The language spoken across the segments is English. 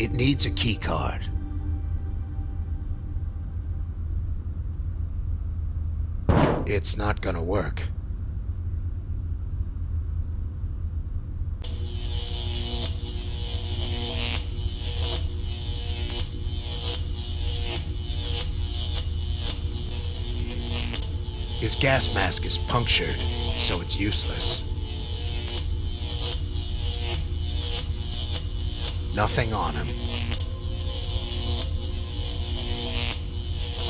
It needs a key card. It's not gonna work. His gas mask is punctured, so it's useless. Nothing on him.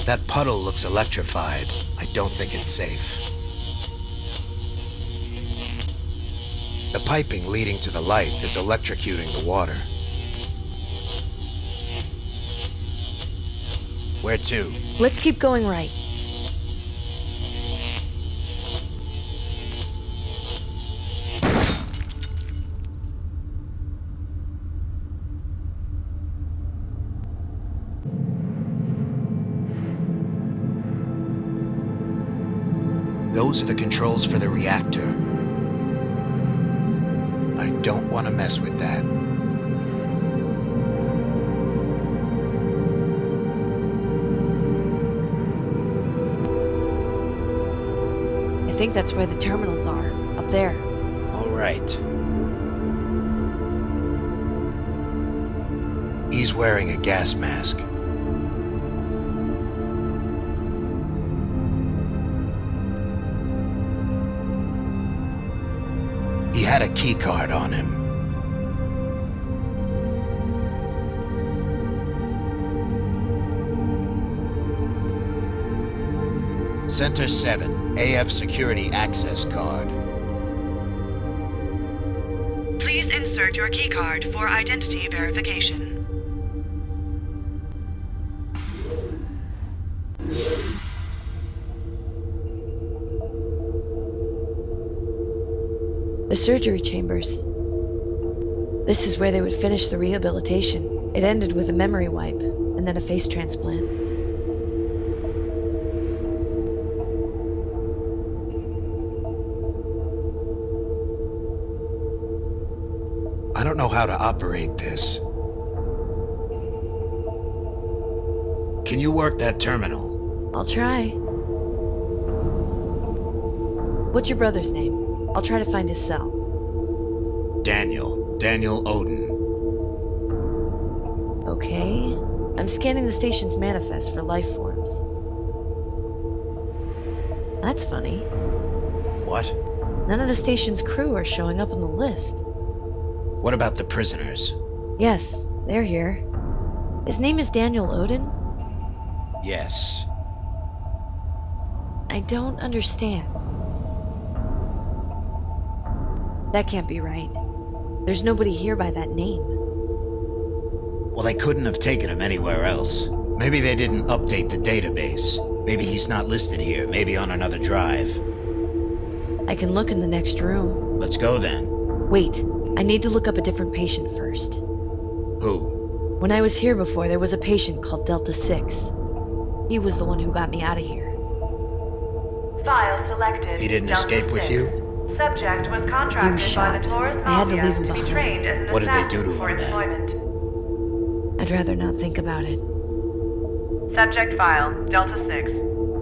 That puddle looks electrified. I don't think it's safe. The piping leading to the light is electrocuting the water. Where to? Let's keep going right. Those are the controls for the reactor. I don't want to mess with that. I think that's where the terminals are, up there. All right. He's wearing a gas mask. He had a key card on him. Center 7, AF Security Access Card. Please insert your keycard for identity verification. The surgery chambers. This is where they would finish the rehabilitation. It ended with a memory wipe, and then a face transplant. I don't know how to operate this. Can you work that terminal? I'll try. What's your brother's name? I'll try to find his cell. Daniel Odin. Okay. I'm scanning the station's manifest for life forms. That's funny. What? None of the station's crew are showing up on the list. What about the prisoners? Yes, they're here. His name is Daniel Odin? Yes. I don't understand. That can't be right. There's nobody here by that name. Well, they couldn't have taken him anywhere else. Maybe they didn't update the database. Maybe he's not listed here, maybe on another drive. I can look in the next room. Let's go then. Wait, I need to look up a different patient first. Who? When I was here before, there was a patient called Delta 6. He was the one who got me out of here. File selected. He didn't Delta escape with 6. you? Subject was He contracted was by the shot. Taurus I had to Mafia leave him to be behind. trained as an What did they assassin do to for him then? employment. I'd rather not think about it. Subject file, Delta 6.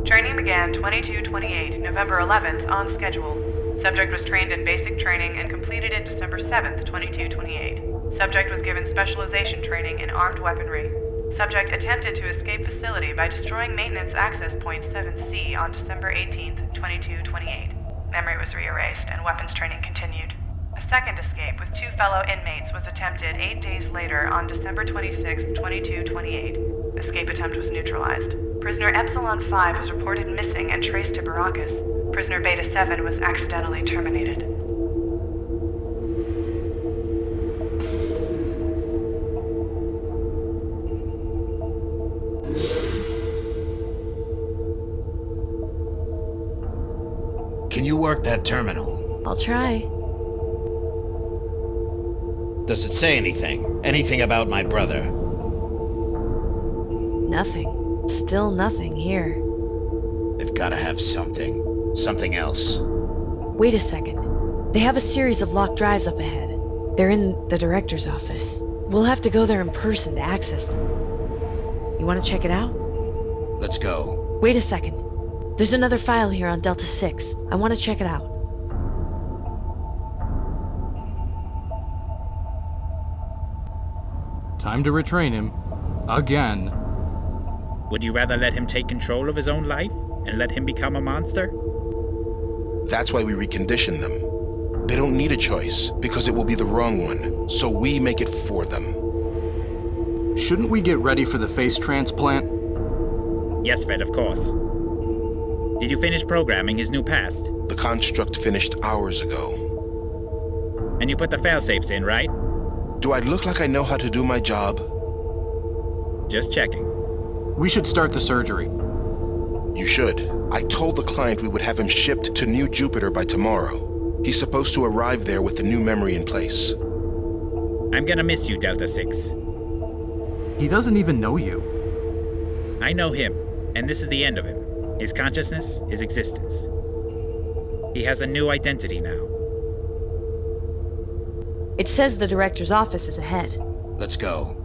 Training began 22/28, November 11th, on schedule. Subject was trained in basic training and completed it December 7th, 22/28. Subject was given specialization training in armed weaponry. Subject attempted to escape facility by destroying maintenance access point 7C on December 18th, 22/28. Memory was re-erased and weapons training continued. A second escape with 2 fellow inmates was attempted 8 days later on December 26th, 22/28. Escape attempt was neutralized. Prisoner Epsilon 5 was reported missing and traced to Baracus. Prisoner Beta 7 was accidentally terminated. Can you work that terminal? I'll try. Does it say anything? Anything about my brother? Nothing. Still nothing here. They've got to have something. Something else. Wait a second. They have a series of locked drives up ahead. They're in the director's office. We'll have to go there in person to access them. You want to check it out? Let's go. Wait a second. There's another file here on Delta 6. I want to check it out. Time to retrain him. Again. Would you rather let him take control of his own life and let him become a monster? That's why we recondition them. They don't need a choice, because it will be the wrong one, so we make it for them. Shouldn't we get ready for the face transplant? Yes, Fred, of course. Did you finish programming his new past? The construct finished hours ago. And you put the failsafes in, right? Do I look like I know how to do my job? Just checking. We should start the surgery. You should. I told the client we would have him shipped to New Jupiter by tomorrow. He's supposed to arrive there with the new memory in place. I'm gonna miss you, Delta 6. He doesn't even know you. I know him, and this is the end of him. His consciousness, his existence. He has a new identity now. It says the director's office is ahead. Let's go.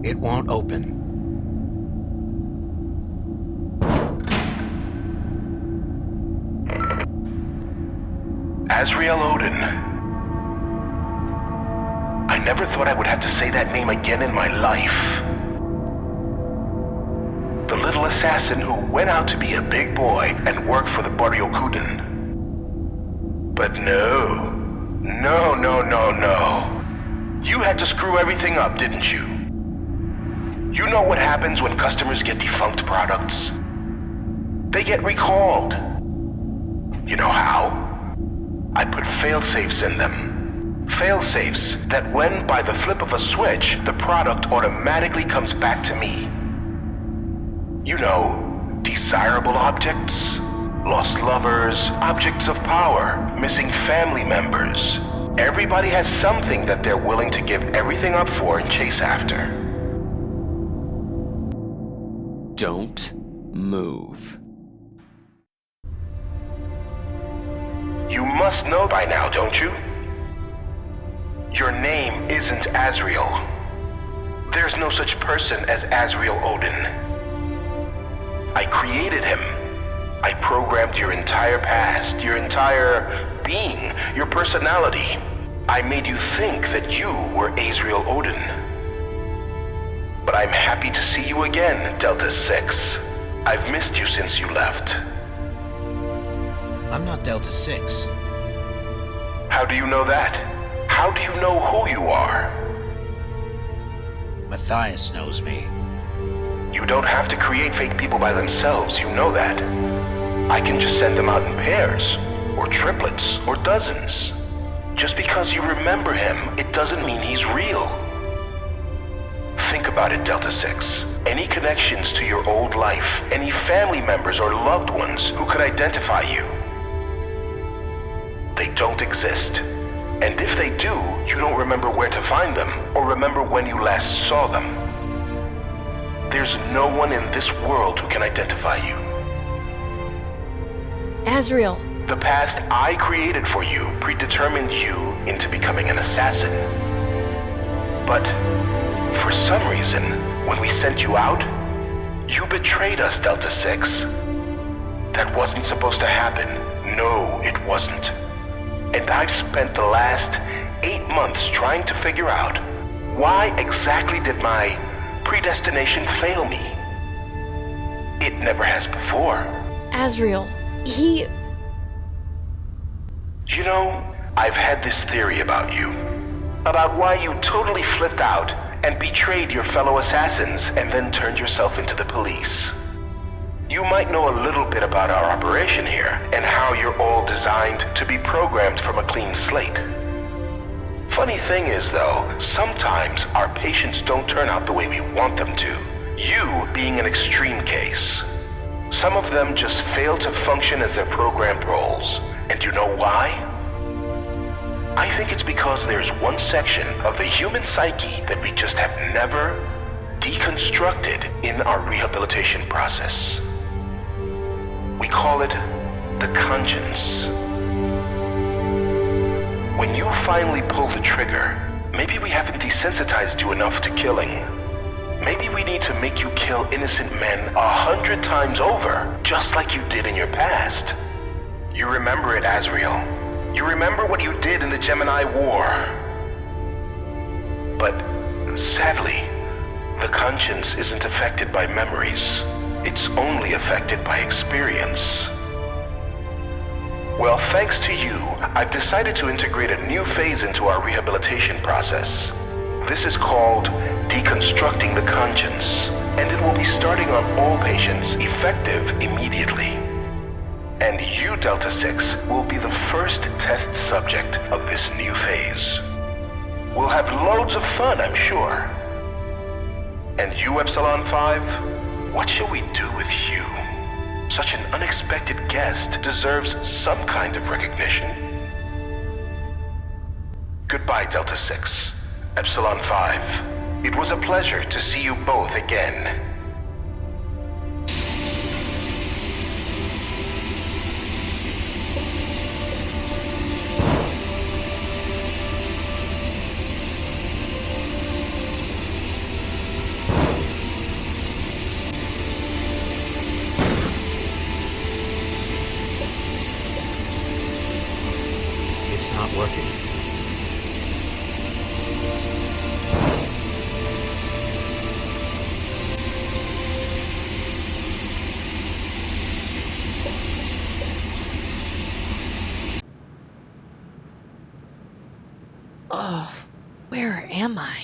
It won't open. Azrael Odin. I never thought I would have to say that name again in my life. The little assassin who went out to be a big boy and work for the Barrio Kuden. But no. You had to screw everything up, didn't you? You know what happens when customers get defunct products? They get recalled. You know how? I put fail-safes in them. Fail-safes that when, by the flip of a switch, the product automatically comes back to me. You know, desirable objects, lost lovers, objects of power, missing family members. Everybody has something that they're willing to give everything up for and chase after. Don't move. You must know by now, don't you? Your name isn't Azrael. There's no such person as Azrael Odin. I created him. I programmed your entire past, your entire being, your personality. I made you think that you were Azrael Odin. But I'm happy to see you again, Delta 6. I've missed you since you left. I'm not Delta 6. How do you know that? How do you know who you are? Matthias knows me. You don't have to create fake people by themselves, you know that. I can just send them out in pairs, or triplets, or dozens. Just because you remember him, it doesn't mean he's real. Think about it, Delta 6. Any connections to your old life, any family members or loved ones who could identify you, they don't exist. And if they do, you don't remember where to find them, or remember when you last saw them. There's no one in this world who can identify you. Azrael. The past I created for you predetermined you into becoming an assassin. But for some reason, when we sent you out, you betrayed us, Delta 6. That wasn't supposed to happen. No, it wasn't. And I've spent the last 8 months trying to figure out why exactly did my predestination fail me? It never has before. Azrael, he... You know, I've had this theory about you. About why you totally flipped out and betrayed your fellow assassins and then turned yourself into the police. You might know a little bit about our operation here and how you're all designed to be programmed from a clean slate. Funny thing is, though, sometimes our patients don't turn out the way we want them to. You being an extreme case. Some of them just fail to function as their programmed roles. And you know why? I think it's because there's one section of the human psyche that we just have never deconstructed in our rehabilitation process. We call it the conscience. When you finally pull the trigger, maybe we haven't desensitized you enough to killing. Maybe we need to make you kill innocent men 100 times over, just like you did in your past. You remember it, Azrael. You remember what you did in the Gemini War. But sadly, the conscience isn't affected by memories. It's only affected by experience. Well, thanks to you, I've decided to integrate a new phase into our rehabilitation process. This is called deconstructing the conscience, and it will be starting on all patients, effective immediately. And you, Delta 6, will be the first test subject of this new phase. We'll have loads of fun, I'm sure. And you, Epsilon 5, what shall we do with you? Such an unexpected guest deserves some kind of recognition. Goodbye, Delta 6. Epsilon 5. It was a pleasure to see you both again. It's not working. Oh, where am I?